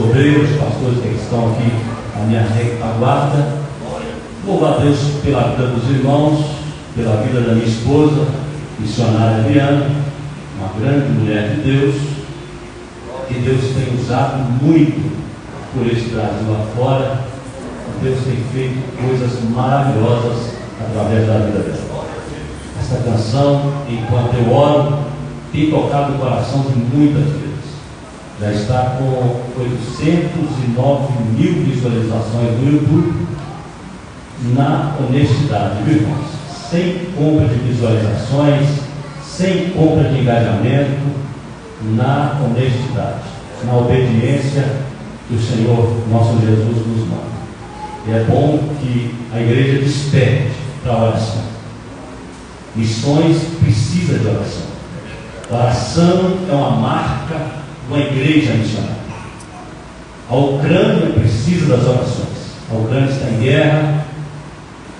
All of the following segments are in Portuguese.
obreiros, pastores que estão aqui na minha retaguarda. Louvo a Deus pela vida dos irmãos, pela vida da minha esposa, missionária Adriana, uma grande mulher de Deus, que Deus tem usado muito por esse Brasil afora. Deus tem feito coisas maravilhosas através da vida dela. Essa canção, enquanto eu oro, tem tocado o coração de muitas vezes. Já está com 809 mil visualizações no YouTube. Na honestidade, viu, irmãos? Sem compra de visualizações, sem compra de engajamento, na honestidade, na obediência que o Senhor nosso Jesus nos manda. E é bom que a igreja desperte para a oração. Missões precisa de oração. Oração é uma marca de uma igreja missionária. A Ucrânia precisa das orações. A Ucrânia está em guerra.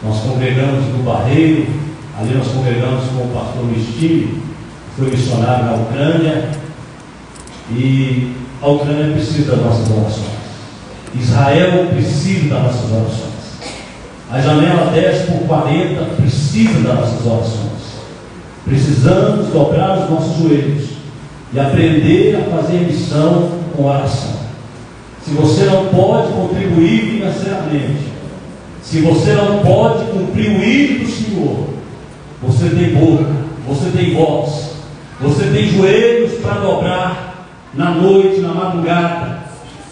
Nós congregamos no Barreiro, ali nós congregamos com o pastor Mistini, que foi missionário na Ucrânia, e a Ucrânia precisa das nossas orações. Israel precisa das nossas orações. A janela 10x40 precisa das nossas orações. Precisamos dobrar os nossos joelhos e aprender a fazer missão com oração. Se você não pode contribuir financeiramente, se você não pode cumprir o hino do Senhor, você tem boca, você tem voz, você tem joelhos para dobrar na noite, na madrugada,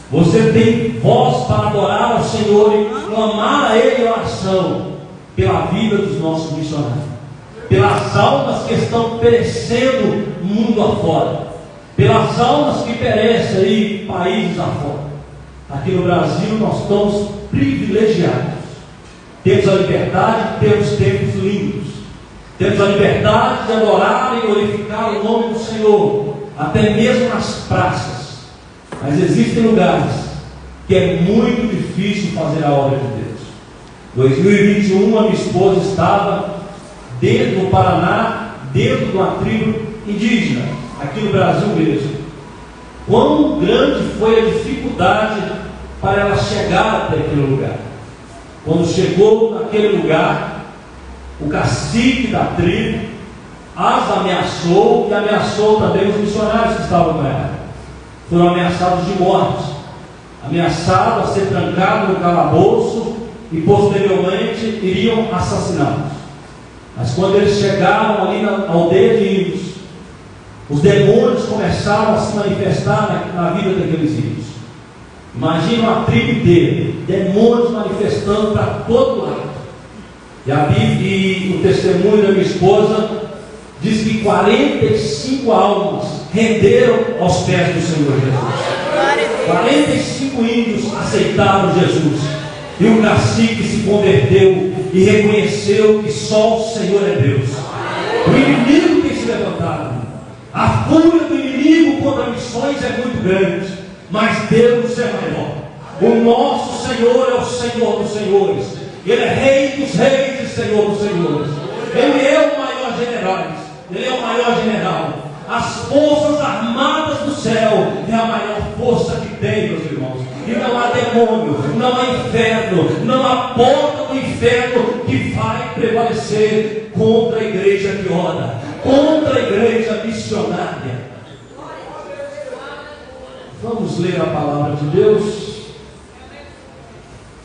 você tem voz para adorar ao Senhor e clamar a Ele em oração pela vida dos nossos missionários, pelas almas que estão perecendo mundo afora, pelas almas que perecem aí países afora. Aqui no Brasil nós estamos privilegiados. Temos a liberdade, temos tempos lindos. Temos a liberdade de adorar e glorificar o nome do Senhor, até mesmo nas praças. Mas existem lugares que é muito difícil fazer a obra de Deus. 2021, a minha esposa estava dentro do Paraná, dentro de uma tribo indígena, aqui no Brasil mesmo. Quão grande foi a dificuldade para ela chegar até aquele lugar. Quando chegou naquele lugar, o cacique da tribo as ameaçou e ameaçou também os missionários que estavam com ela. Foram ameaçados de morte, ameaçados a ser trancados no calabouço e posteriormente iriam assassiná-los. Mas quando eles chegaram ali na aldeia de índios, os demônios começaram a se manifestar na vida daqueles índios. Imagina uma tribo inteira, demônios manifestando para todo lado. E a Bíblia, e o testemunho da minha esposa diz que 45 almas renderam aos pés do Senhor Jesus. 45 índios aceitaram Jesus. E o cacique se converteu e reconheceu que só o Senhor é Deus. O inimigo tem se levantado. A fúria do inimigo contra missões é muito grande, mas Deus é maior. O nosso Senhor é o Senhor dos senhores. Ele é Rei dos reis e Senhor dos senhores. Ele é o maior general. Ele é o maior general. As forças armadas do céu é a maior força que tem, meus irmãos. E não há demônio, não há inferno, não há porta do inferno que vai prevalecer contra a igreja que ora, contra a igreja missionária. Vamos ler a palavra de Deus.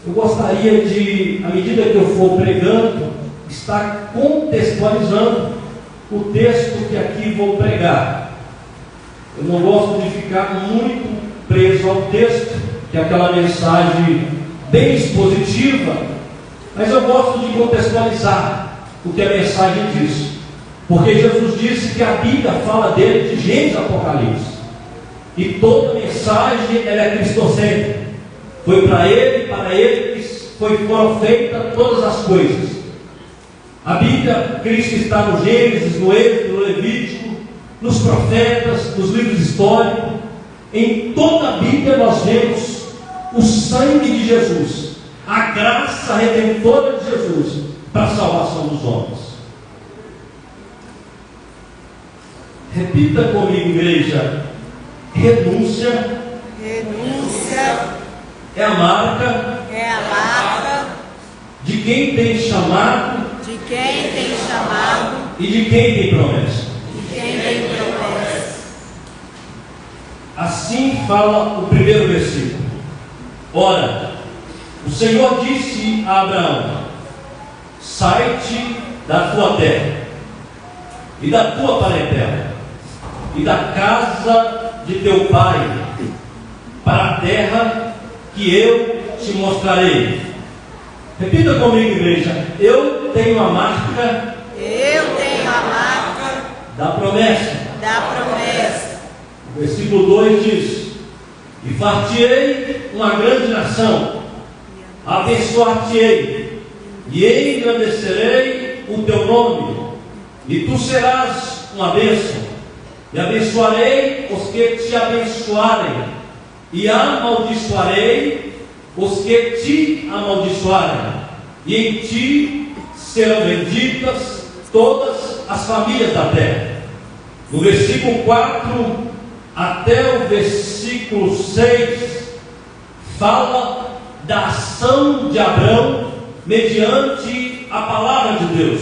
Eu gostaria de, à medida que eu for pregando, estar contextualizando o texto que aqui vou pregar. Eu não gosto de ficar muito preso ao texto, que é aquela mensagem bem expositiva, mas eu gosto de contextualizar o que a mensagem diz, porque Jesus disse que a Bíblia fala dele de Gênesis a Apocalipse, e toda mensagem ela é cristocêntrica. Foi para ele que foram feitas todas as coisas. A Bíblia, Cristo está no Gênesis, no Êxodo, no Levítico, nos profetas, nos livros históricos. Em toda a Bíblia nós vemos o sangue de Jesus, a graça redentora de Jesus para a salvação dos homens. Repita comigo, igreja: renúncia, renúncia é a marca de quem tem chamado e de quem tem promessa. Assim fala o primeiro versículo. Ora, o Senhor disse a Abraão: sai-te da tua terra e da tua parentela e da casa de teu pai, para a terra que eu te mostrarei. Repita comigo, igreja. Eu tenho a marca da promessa. O versículo 2 diz: e far-te-ei uma grande nação, abençoar-te-ei e engrandecerei o teu nome, e tu serás uma bênção, e abençoarei os que te abençoarem, e amaldiçoarei os que te amaldiçoarem, e em ti serão benditas todas as famílias da terra. No versículo 4 até o versículo 6 fala da ação de Abraão mediante a palavra de Deus,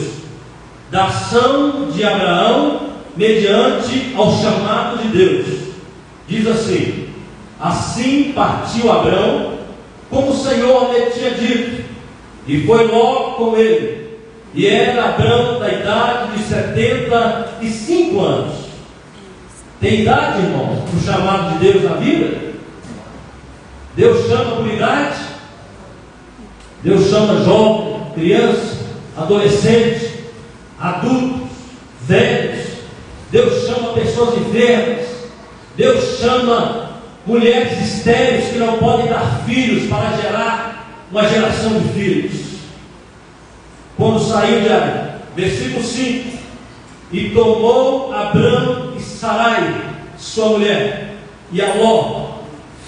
da ação de Abraão mediante ao chamado de Deus. Diz assim: assim partiu Abraão, como o Senhor lhe tinha dito, e foi logo com ele, e era Abraão da idade de 75 anos. Tem idade, irmãos, para o chamado de Deus na vida? Deus chama por idade? Deus chama jovem, criança, adolescente, adultos, velhos. Deus chama pessoas enfermas. Deus chama mulheres estéreis que não podem dar filhos para gerar uma geração de filhos. Quando saiu de versículo 5: e tomou Abrão e Sarai, sua mulher, e Aló,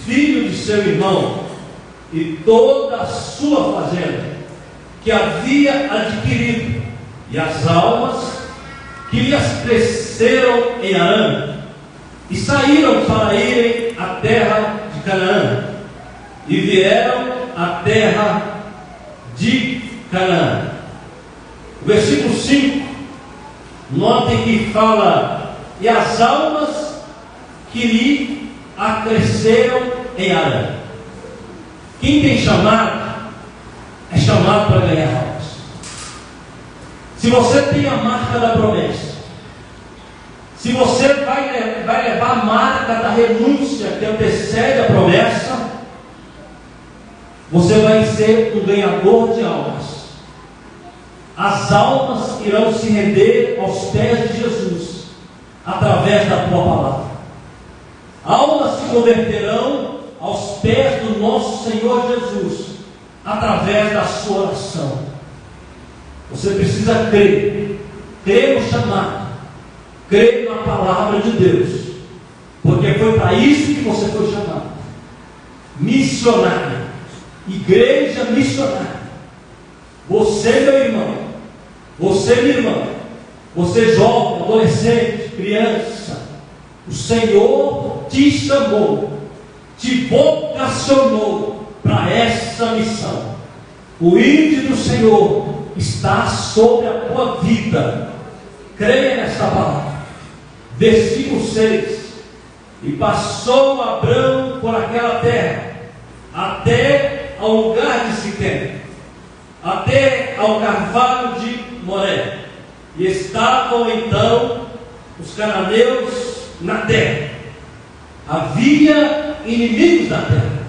filho de seu irmão, e toda a sua fazenda, que havia adquirido, e as almas que lhes cresceram em Harã, e saíram para irem à terra de Canaã, e vieram à terra de Canaã. O versículo 5, notem que fala: e as almas que lhe acresceram em Harã. Quem tem chamado, é chamado para ganhar almas. Se você tem a marca da promessa, se você vai levar a marca da renúncia que antecede a promessa, você vai ser um ganhador de almas. As almas irão se render aos pés de Jesus, através da tua palavra. Almas se converterão aos pés do nosso Senhor Jesus, através da sua oração. Você precisa crer no chamado, crer na palavra de Deus, porque foi para isso que você foi chamado. Missionário, igreja missionária. Você, meu irmão, você, minha irmã, você jovem, adolescente, criança, o Senhor te chamou, te vocacionou para essa missão. O ímpeto do Senhor está sobre a tua vida. Creia nesta palavra. Versículo 6: e passou Abrão por aquela terra, até ao lugar de Siquém, até ao carvalho de Moré, e estavam então os cananeus na terra. Havia inimigos na terra.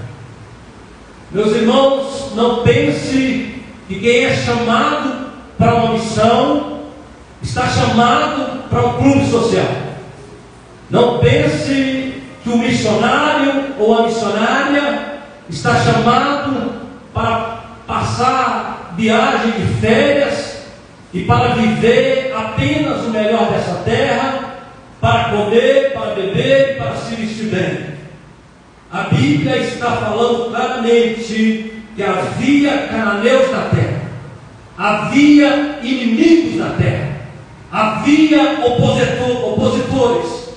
Meus irmãos, não pense que quem é chamado para uma missão está chamado para um clube social. Não pense que o missionário ou a missionária está chamado para passar viagem de férias e para viver apenas o melhor dessa terra, para comer, para beber e para se vestir bem. A Bíblia está falando claramente que havia cananeus na terra, havia inimigos na terra, havia opositores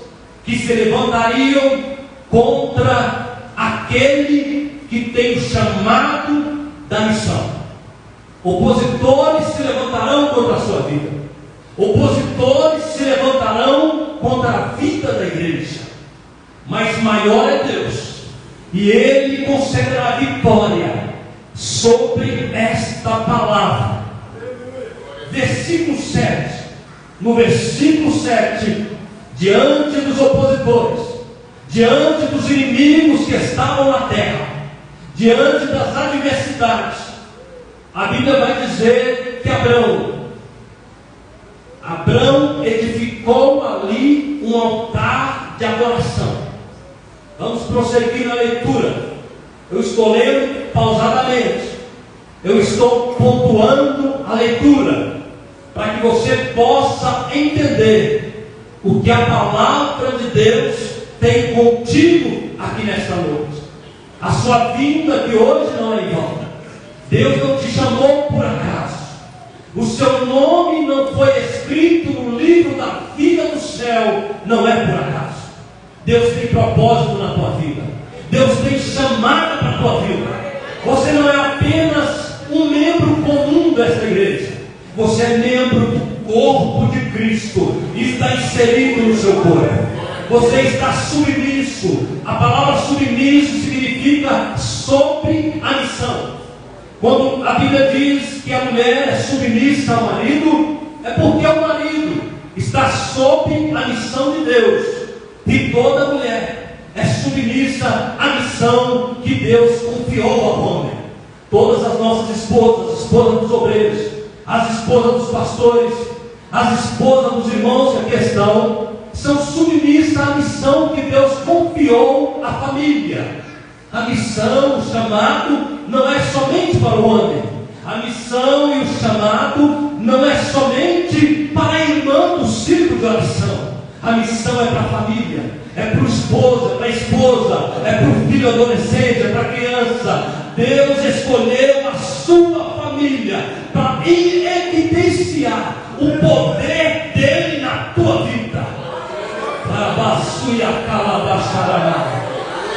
que se levantariam contra aquele que tem o chamado da missão. Opositores se levantarão contra a sua vida. Opositores se levantarão contra a vida da igreja. Mas maior é Deus, e Ele concederá vitória sobre esta palavra. Versículo 7. No versículo 7, diante dos opositores, diante dos inimigos que estavam na terra, diante das adversidades, a Bíblia vai dizer que Abrão edificou ali um altar de adoração. Vamos prosseguir na leitura. Eu estou lendo pausadamente, eu estou pontuando a leitura, para que você possa entender o que a palavra de Deus tem contigo aqui nesta noite. A sua vinda de hoje não é em volta. Deus não te chamou por acaso. O seu nome não foi escrito no livro da vida do céu, não é por acaso. Deus tem propósito na tua vida. Deus tem chamado para a tua vida. Você não é apenas um membro comum desta igreja. Você é membro do corpo de Cristo e está inserido no seu corpo. Você está submisso. A palavra submisso significa sobre a missão. Quando a Bíblia diz que a mulher é submissa ao marido, é porque o marido está sob a missão de Deus. E toda mulher é submissa à missão que Deus confiou ao homem. Todas as nossas esposas, esposas dos obreiros, as esposas dos pastores, as esposas dos irmãos que aqui estão, são submissas à missão que Deus confiou à família. A missão, o chamado, não é somente para o homem. A missão e o chamado não é somente para a irmã do círculo de oração. A missão é para a família, é para o esposo, é para a esposa, é para o filho adolescente, é para a criança. Deus escolheu a sua família para evidenciar o poder dele na tua vida.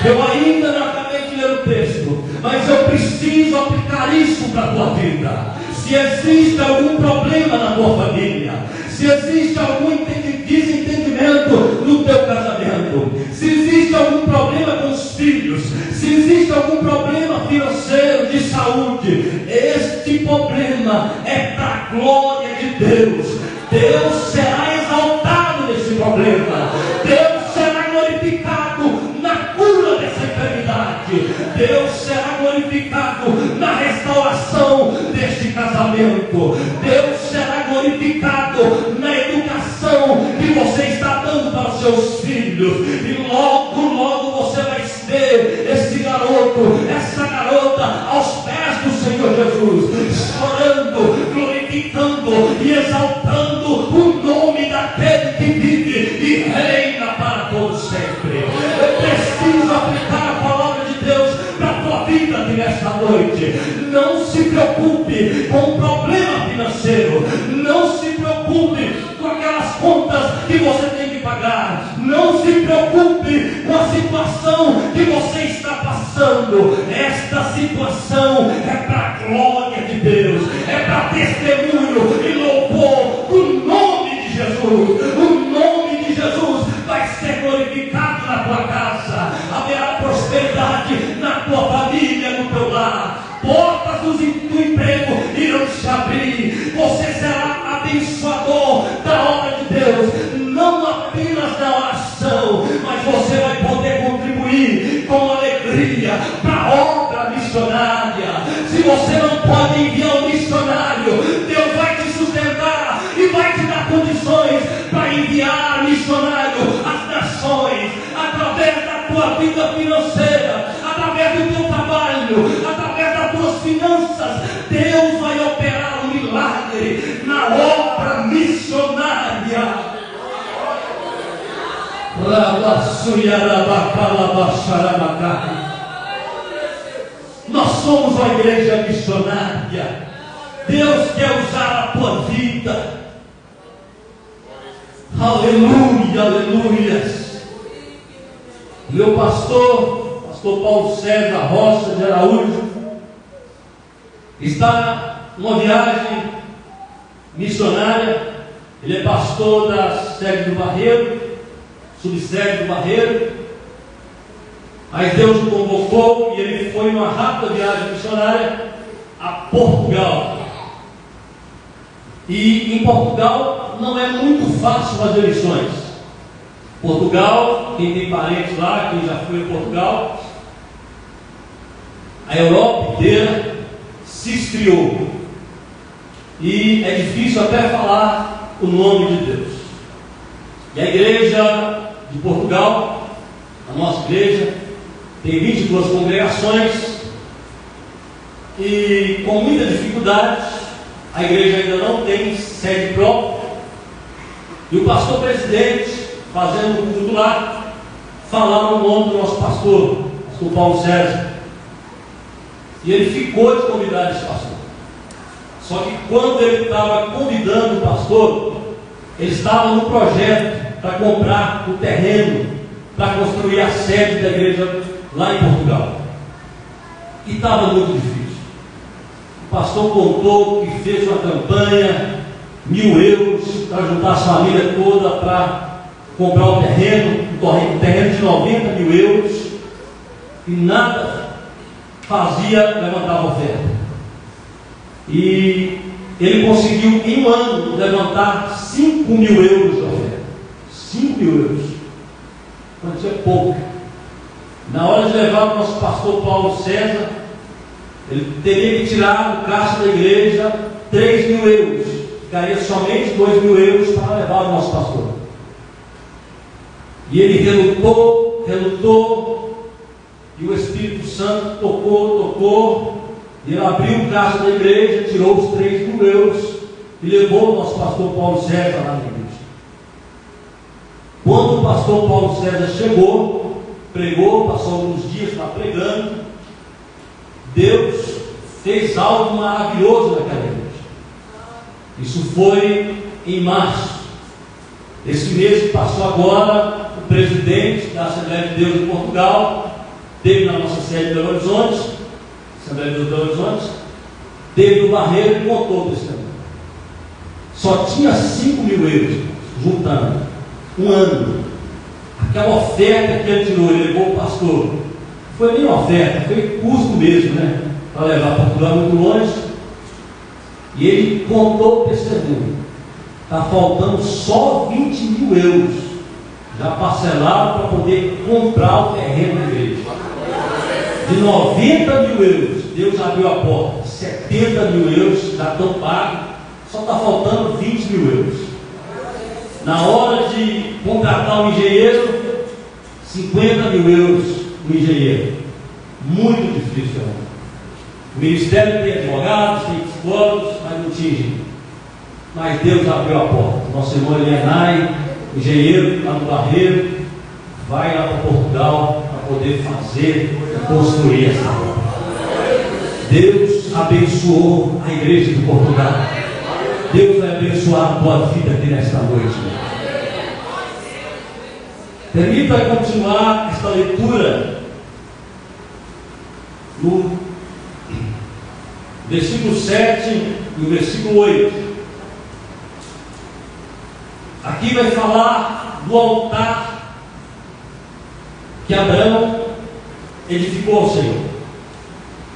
Eu ainda não acabei de ler o texto, mas eu preciso aplicar isso para a tua vida. Se existe algum problema na tua família, se existe algum desentendimento no teu casamento, se existe algum problema com os filhos, se existe algum problema financeiro, de saúde, este problema é para a glória de Deus. Deus será exaltado nesse problema. Deus será glorificado na cura dessa enfermidade. Deus será glorificado na restauração deste casamento. Deus será glorificado na educação que você está dando para os seus filhos. E logo, logo você vai ver esse garoto, essa garota aos pés do Senhor Jesus, chorando, glorificando e exaltando o nome daquele que vive e reina para todos sempre. Eu preciso aplicar a palavra de Deus para a tua vida aqui nesta noite. Não se preocupe com o problema financeiro, não se preocupe com aquelas contas que você tem que pagar, não se preocupe com a situação que você está passando. Esta situação é para a glória de Deus, é para testemunho e louvor do nome de Jesus. O nome de Jesus vai ser glorificado na tua casa, haverá prosperidade na tua família, no teu lar, portas do emprego irão se abrir, você será abençoador da obra de Deus, não apenas na oração, mas você vai poder contribuir com alegria para a obra missionária. Se você não pode enviar um missionário, Deus vai te sustentar e vai te dar condições para enviar missionário às nações, através da tua vida financeira, através do teu trabalho, através das tuas finanças. Deus vai operar um milagre na obra missionária. Nós somos uma igreja missionária. Deus quer usar a tua vida. Aleluia, aleluia. Meu pastor pastor Paulo César Rocha de Araújo, está numa viagem missionária. Ele é pastor da sede do Barreiro, subsede do Barreiro, mas Deus o convocou e ele foi numa rápida viagem missionária a Portugal. E em Portugal não é muito fácil fazer missões. Portugal, quem tem parentes lá, quem já foi a Portugal, a Europa inteira se esfriou. E é difícil até falar o nome de Deus. E a igreja de Portugal, a nossa igreja, tem 22 congregações e com muita dificuldade, a igreja ainda não tem sede própria. E o pastor presidente, fazendo um culto lá, falava o nome do nosso pastor Paulo César. E ele ficou de convidar esse pastor. Só que quando ele estava convidando o pastor, ele estava no projeto para comprar o terreno para construir a sede da igreja lá em Portugal. E estava muito difícil. O pastor contou que fez uma campanha, 1.000 euros, para juntar a família toda para comprar o terreno, um terreno de 90.000 euros, e nada fazia levantar a oferta. E ele conseguiu em um ano levantar 5.000 euros de oferta. 5.000 euros. Quanto é pouco. Na hora de levar o nosso pastor Paulo César, ele teria que tirar do caixa da igreja 3.000 euros. Ficaria somente 2.000 euros para levar o nosso pastor. E ele relutou, e o Espírito Santo tocou, e ele abriu o caixa da igreja, tirou os 3.000 euros e levou o nosso pastor Paulo César lá na igreja. Quando o pastor Paulo César chegou, pregou, passou alguns dias lá pregando, Deus fez algo maravilhoso naquela igreja. Isso foi em março. Esse mês que passou agora, o presidente da Assembleia de Deus de Portugal esteve na nossa sede de Belo Horizonte, Assembleia de Deus de Belo Horizonte, esteve no Barreiro e contou o testemunho. Só tinha 5.000 euros juntando, um ano. Aquela oferta que ele tirou, ele levou o pastor. Não foi nem oferta, foi custo mesmo, né? Para levar Portugal muito longe. E ele contou o testemunho. Está faltando só 20.000 euros já parcelado para poder comprar o terreno da igreja. De 90.000 euros, Deus abriu a porta. 70.000 euros já estão pagos, só está faltando 20.000 euros. Na hora de contratar um engenheiro, 50.000 euros no engenheiro. Muito difícil, né? O ministério tem advogados, tem psicólogos, mas não tinha jeito. Mas Deus abriu a porta. Nosso irmão Elianai, engenheiro lá no Barreiro, vai lá para Portugal para poder fazer e construir essa obra. Deus abençoou a igreja de Portugal. Deus vai abençoar a tua vida aqui nesta noite. Permita continuar esta leitura no versículo 7 e o versículo 8. Aqui vai falar do altar que Abraão edificou ao Senhor.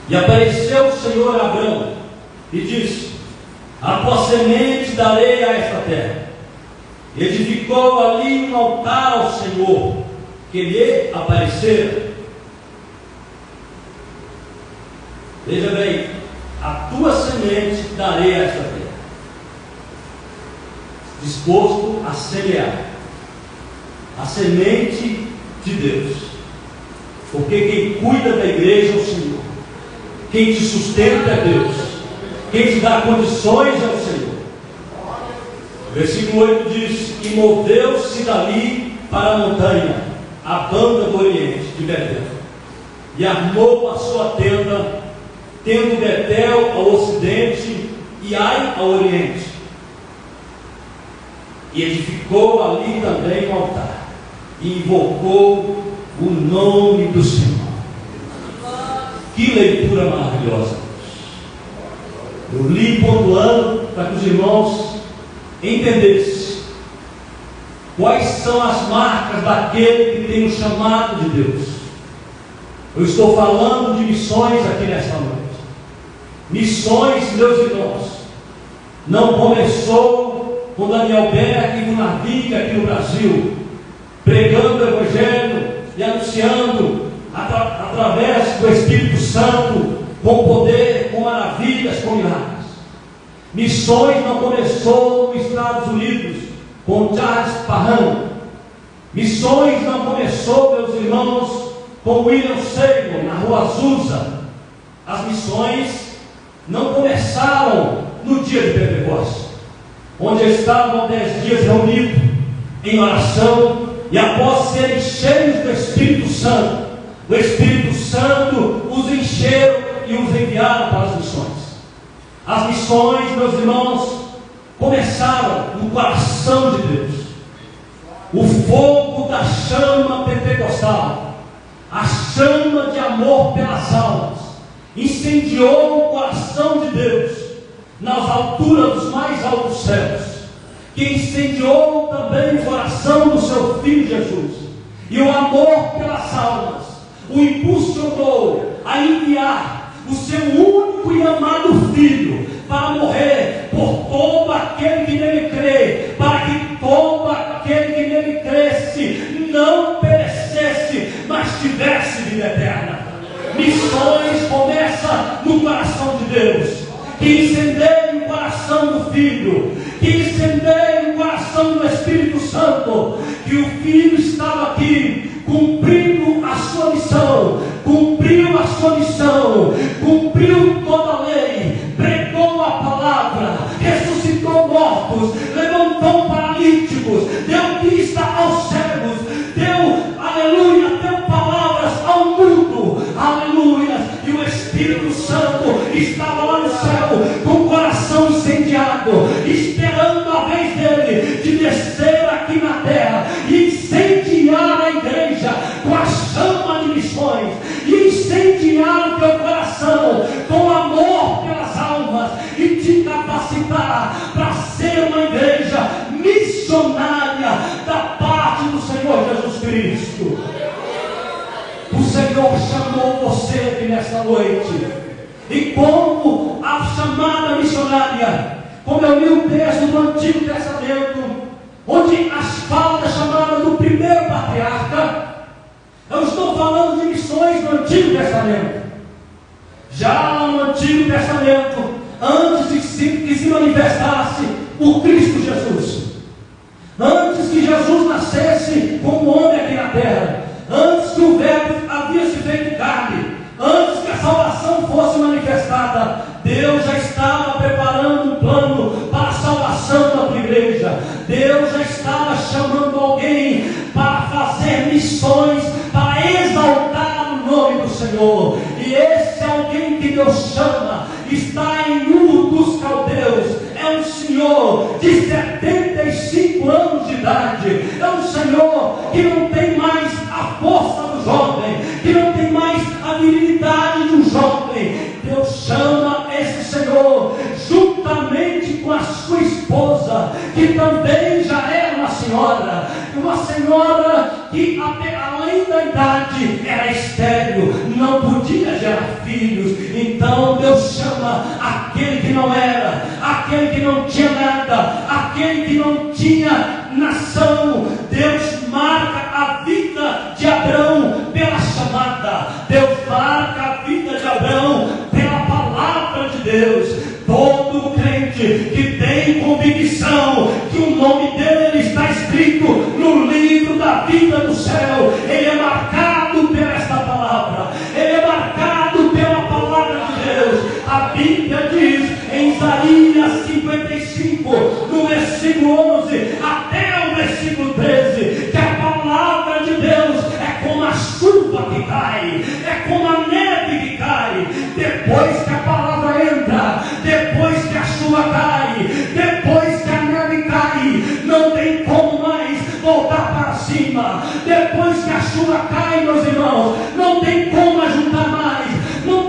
E apareceu o Senhor a Abraão e disse: a tua semente darei a esta terra. Edificou ali um altar ao Senhor que lhe aparecera. Veja bem, a tua semente darei a esta terra. Disposto a semear a semente de Deus, porque quem cuida da igreja é o Senhor, quem te sustenta é Deus, quem te dá condições é o Senhor. Versículo 8 diz: e moveu-se dali para a montanha, a banda do oriente de Betel, e armou a sua tenda, tendo Betel ao ocidente e Ai ao oriente. E edificou ali também um altar, e invocou o nome do Senhor. Que leitura maravilhosa! Eu li pontuando para que os irmãos entendessem quais são as marcas daquele que tem o chamado de Deus. Eu estou falando de missões aqui nesta noite. Missões, meus irmãos, não começou com Daniel Beck e com Naviga aqui no Brasil, pregando o Evangelho e anunciando através do Espírito Santo, com poder, com maravilhas, com milagres. Missões não começou nos Estados Unidos com Charles Parham. Missões não começou, meus irmãos, com William Seymour na Rua Azusa. As missões não começaram no dia de Pentecostes, onde estavam 10 dias reunidos em oração, e após serem cheios do Espírito Santo, o Espírito Santo os encheu e os enviaram para as missões. As missões, meus irmãos, começaram no coração de Deus. O fogo da chama pentecostal, a chama de amor pelas almas, incendiou o coração de Deus nas alturas dos mais altos céus, que incendiou também o coração do seu Filho Jesus, e o amor pelas almas o impulsionou a enviar o seu único e amado Filho para morrer por todo aquele que nele crê, para que todo aquele que nele cresce não perecesse, mas tivesse vida eterna. Missões começa no coração de Deus, que incendeia o coração do Filho, que incendeia o coração do Espírito Santo, que o Filho estava aqui cumprindo a sua missão, cumpriu a sua missão, cumpriu toda a lei, pregou a palavra, ressuscitou mortos, levantou paralíticos, deu vista aos cegos, deu, aleluia, deu palavras ao mundo, aleluia, e o Espírito Santo estava lá no céu, com o coração incendiado, esperando a vez dele de descer aqui na terra e incendiar a igreja com a chama de missões, e incendiar o teu coração com amor pelas almas, e te capacitar para ser uma igreja missionária da parte do Senhor Jesus Cristo. O Senhor chamou você aqui nesta noite, e como a chamada missionária, como eu li o texto do Antigo Testamento, onde as fala da chamada do primeiro patriarca, eu estou falando de missões no Antigo Testamento. Já no Antigo Testamento, antes que se manifestasse o Cristo Jesus, antes que Jesus nascesse como homem aqui na terra, antes que o Verbo havia se feito carne, antes que a salvação fosse manifestada, Deus já estava preparando um plano para a salvação da tua igreja. Deus já estava chamando alguém para fazer missões, para exaltar o nome do Senhor. E esse alguém que Deus chama está em Ur dos Caldeus. É um senhor de 75 anos de idade. É um senhor que não tem mais a força do jovem, que não tem mais a virilidade de um jovem. Deus chama esse senhor juntamente com a sua esposa, que também já era uma senhora que além da idade era estéril, não podia gerar filhos. Então Deus chama aquele que não era, aquele que não tinha nada, aquele que não tinha nação. Deus marca a vida de Abraão pela chamada, Deus marca a vida de Abraão pela palavra de Deus. Todo crente que tem convicção que o nome dele está escrito no livro da vida do céu, ele é marcado por esta palavra, ele é marcado pela palavra de Deus. A Bíblia diz em Isaías 55, no versículo 11 até o versículo 13, que a palavra de Deus é como a chuva que cai, é como a neve que cai. Depois que a palavra entra, depois que a chuva cai, depois que a neve cai, não tem como mais voltar para cima. Depois que a chuva cai, meus irmãos, não tem como ajuntar mais, não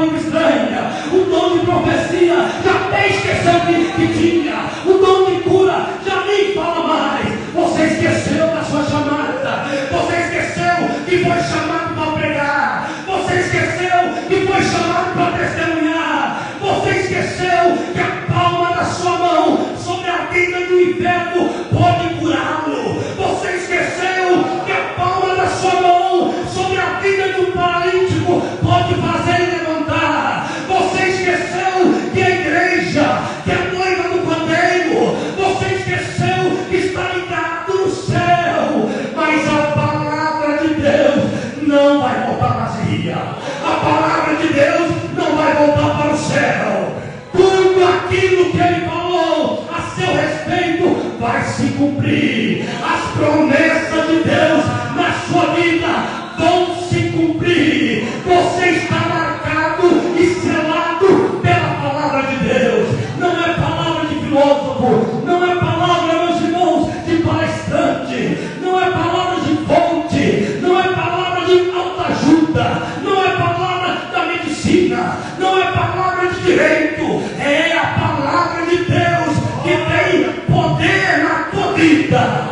língua estranha, o dom de profecia, já até esqueceu que tinha, o dom de cura, já nem fala mais. Você esqueceu da sua chamada, você esqueceu que foi chamado para pregar, você esqueceu que foi chamado para testemunhar, você esqueceu que a palma da sua mão sobre a tenda do inferno pode curá-lo, você esqueceu que a palma da sua mão sobre a tenda do paralítico pode fazer ele levantar, você esqueceu que a igreja, que a noiva do Cordeiro, você esqueceu que está ligado no céu, mas a palavra de Deus não vai voltar vazia, a palavra de Deus não vai voltar para o céu, tudo aquilo que ele falou a seu respeito vai se cumprir, as promessas de Deus na sua vida vão se cumprir, você está marcado e selado pela palavra de Deus, não é palavra de filósofo, não é palavra, meus irmãos, de palestrante, não é palavra de fonte, não é palavra de autoajuda, não é palavra da medicina, não é palavra de direito, é a palavra de Deus que tem poder na tua vida.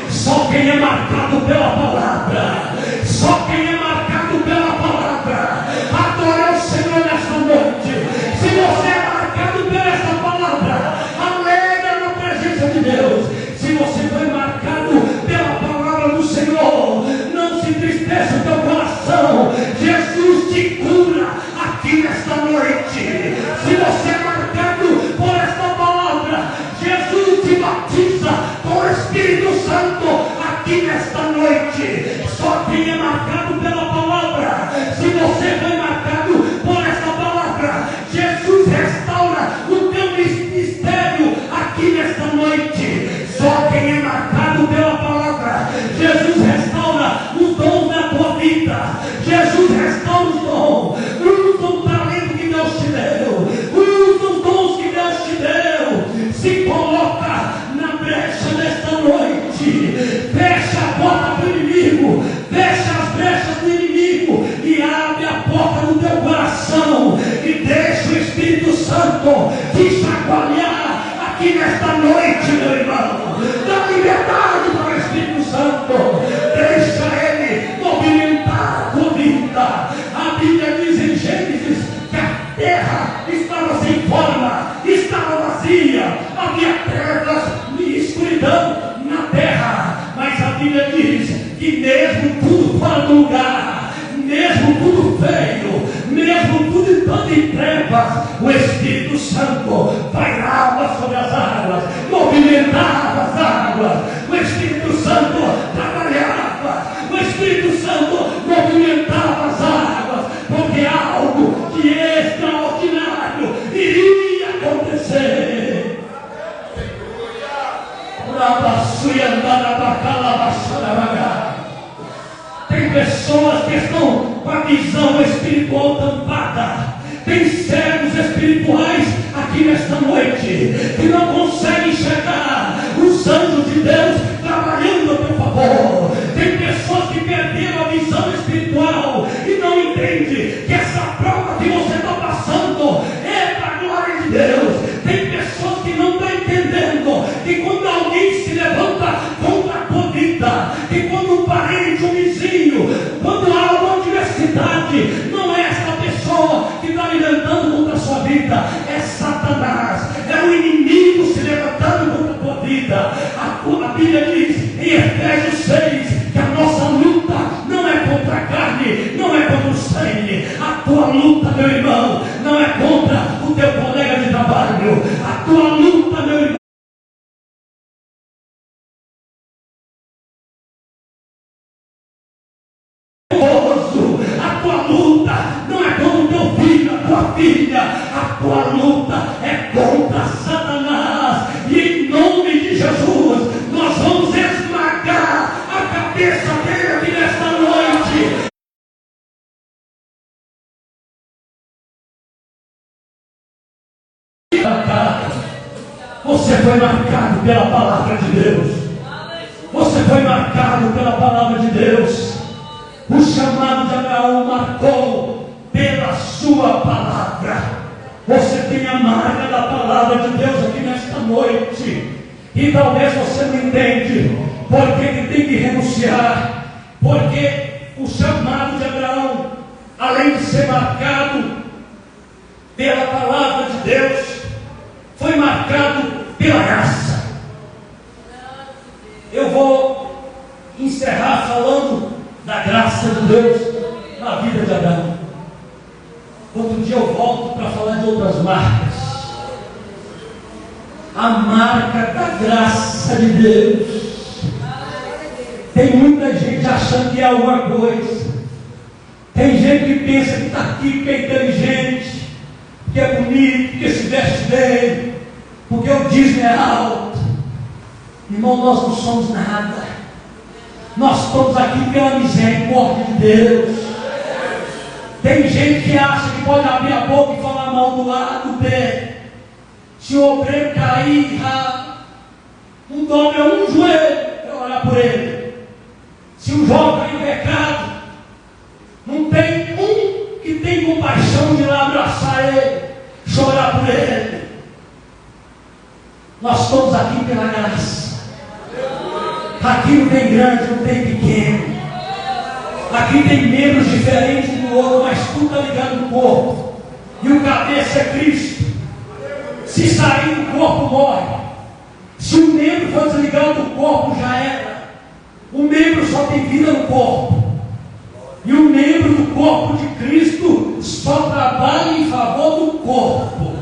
Só quem é marcado pela palavra, só quem é marcado pela palavra, adora o Senhor nesta noite. Se você é marcado por essa palavra, alegra na presença de Deus. Se você foi marcado pela palavra do Senhor, não se entristeça o teu coração, Jesus te cura aqui nesta noite. Se você é marcado por esta palavra, Jesus te batiza com o Espírito Santo aqui nesta noite. Só quem é marcado pela palavra, se você foi marcado por esta palavra, Jesus restaura o teu ministério aqui nesta noite. Só quem é marcado pela palavra, Jesus restaura os dons da tua vida. Jesus restaura os dons. Usa o talento que Deus te deu, usa os dons que Deus te deu. Se coloca na brecha nesta noite, fecha a porta do inimigo, fecha as brechas do inimigo e abre a porta do teu coração e deixa o Espírito Santo te chacoalhar aqui nesta noite, meu irmão. Dá liberdade para o Espírito Santo, deixa ele movimentar a tua vida. A Bíblia diz em Gênesis que a terra estava sem forma, estava vazia, havia trevas e escuridão na terra, mas a Bíblia diz que mesmo tudo fora do lugar, mesmo tudo feio, mesmo tudo estando em trevas, o Espírito Santo pairava sobre as águas, movimentava as águas, o Espírito Santo trabalhava, o Espírito Santo movimentava as águas, porque algo de extraordinário iria acontecer. Tem pessoas que estão com a visão espiritual tampada, tem cegos espirituais aqui nesta noite que não conseguem enxergar os anjos de Deus trabalhando a teu favor. Tem pessoas que perderam a visão espiritual e não entendem que essa prova que você está passando é para a glória de Deus. Tem pessoas que não estão entendendo que quando alguém se levanta contra a tua vida, que quando um parente, um vizinho, quando há uma adversidade, não é essa pessoa que está levantando contra a sua vida, é Satanás, é o inimigo se levantando contra a tua vida. A Bíblia diz em Efésios 6 que a nossa luta não é contra a carne, não é contra o sangue. A tua luta, meu irmão, não é contra o teu colega de trabalho. A tua luta, meu irmão, a tua luta não é contra o teu filho, a tua filha, a tua luta é contra Satanás. E em nome de Jesus, nós vamos esmagar a cabeça dele aqui nesta noite. Você foi marcado pela palavra de Deus. Você Você foi marcado pela palavra de Deus. O chamado de Abraão marcou pela sua palavra. Você tem a marca da palavra de Deus aqui nesta noite. E talvez você não entende porque ele tem que renunciar. Porque o chamado de Abraão, além de ser marcado pela palavra de Deus, foi marcado pela graça. Eu vou encerrar falando da graça de Deus na vida de Abraão. Outro dia eu volto para falar de outras marcas. A marca da graça de Deus. Tem muita gente achando que é alguma coisa. Tem gente que pensa que está aqui porque é inteligente, porque é bonito, porque se veste bem, porque o dízimo é alto. Irmão, nós não somos nada. Nós estamos aqui pela misericórdia de Deus. Tem gente que acha que pode abrir a boca e falar mal do lado dele. Se o obreiro cair, não dobra um joelho para orar por ele. Se o jovem cair em pecado, não tem um que tem compaixão de ir lá abraçar ele, chorar por ele. Nós estamos aqui pela graça. Aqui não tem grande, não tem pequeno. Aqui tem membros diferentes do outro, mas tudo está ligado no corpo. E o cabeça é Cristo. Se sair do corpo, morre. Se o membro for desligado do corpo, já era. O membro só tem vida no corpo. E o membro do corpo de Cristo só trabalha em favor do corpo.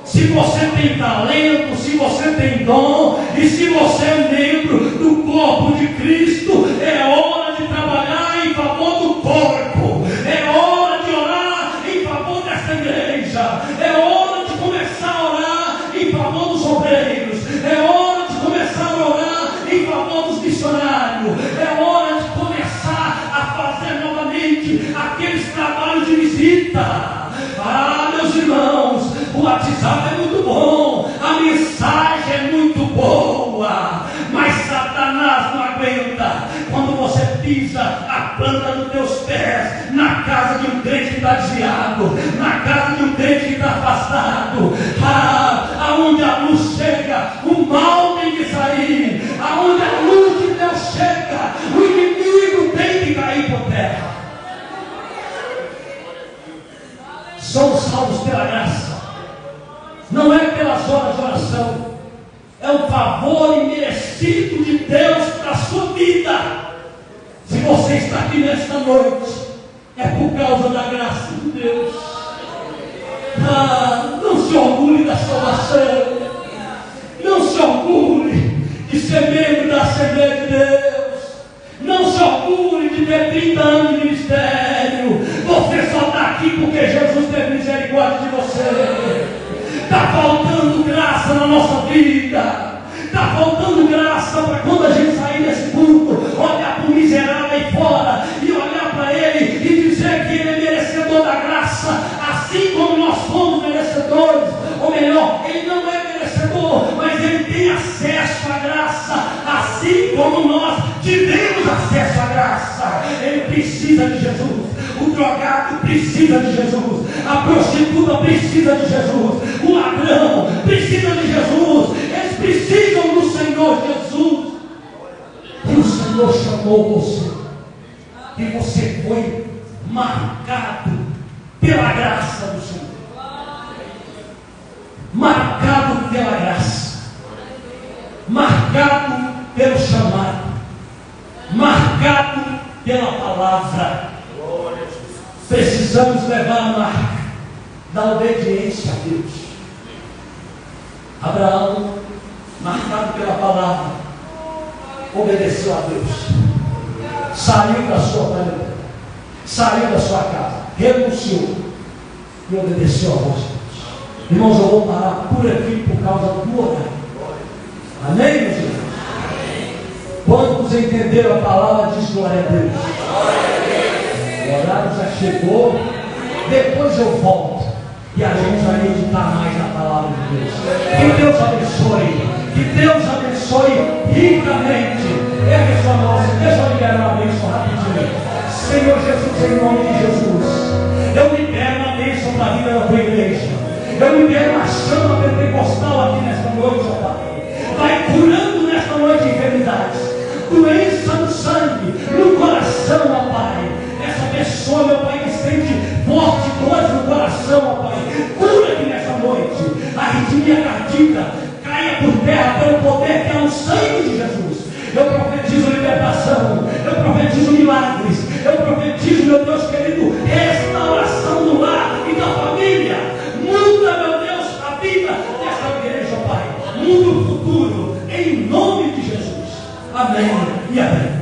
Se você tem talento, se você tem dom, e se você é membro do corpo de Cristo, é hora de trabalhar em favor do corpo. É hora de orar em favor dessa igreja. É hora de começar a orar em favor dos obreiros. É hora de começar a orar em favor dos missionários. É hora de começar a fazer novamente aqueles trabalhos de visita. Meus irmãos, o WhatsApp é muito bom, a mensagem é muito boa, mas Satanás não aguenta quando você pisa a planta dos teus pés na casa de um crente que está desviado, na casa de um crente que está afastado. Aonde a luz chega, o mal tem que sair. Aonde a luz de Deus chega, o inimigo tem que cair por terra. Somos salvos pela graça. Não é pelas horas de oração. É um favor imerecido de Deus para a sua vida. Se você está aqui nesta noite, é por causa da graça de Deus. Não se orgulhe da salvação. Não se orgulhe de ser membro da Assembleia de Deus. Não se orgulhe de ter 30 anos de ministério. Você só está aqui porque Jesus teve misericórdia de você. Está faltando graça na nossa vida. Está faltando graça para quando a gente sair desse culto, olhar para o miserável aí fora e olhar para ele e dizer que ele é merecedor da graça, assim como nós fomos merecedores. Ou melhor, ele não é merecedor, mas ele tem acesso à graça, assim como nós tivemos acesso à graça. Ele precisa de Jesus. O drogado precisa de Jesus. A prostituta precisa de Jesus. O ladrão precisa de Jesus. Eles precisam do Senhor Jesus. E o Senhor chamou você. E você foi marcado pela graça do Senhor. Marcado pela graça. Marcado pelo chamado. Marcado pela palavra. Precisamos levar a marca da obediência a Deus. Abraão, marcado pela palavra, obedeceu a Deus. Saiu da sua família, saiu da sua casa, renunciou e obedeceu a voz de Deus. Irmãos, eu vou parar por aqui por causa do horário. Amém, meus irmãos? Quantos entenderam a palavra? Diz glória a Deus. O horário já chegou. Depois eu volto e a gente vai meditar mais na palavra de Deus. Que Deus abençoe. Que Deus abençoe ricamente. Ergue sua mão, deixa eu liberar uma bênção rapidinho. Senhor Jesus, em nome de Jesus, eu libero uma bênção para a vida da tua igreja. Eu libero uma chama pentecostal aqui nesta noite, ó Pai. Vai curando nesta noite enfermidades, doença no sangue, no coração, ó Pai. Essa pessoa, meu Pai, que sente forte dor no coração, ó Pai, cura aqui nesta noite. A arritmia cardíaca caia por terra pelo poder que há no sangue de Jesus. Eu profetizo libertação, eu profetizo milagres, eu profetizo, meu Deus querido, restauração do lar e da família. Muda, meu Deus, a vida desta igreja, Pai. Muda o futuro, em nome de Jesus. Amém e amém.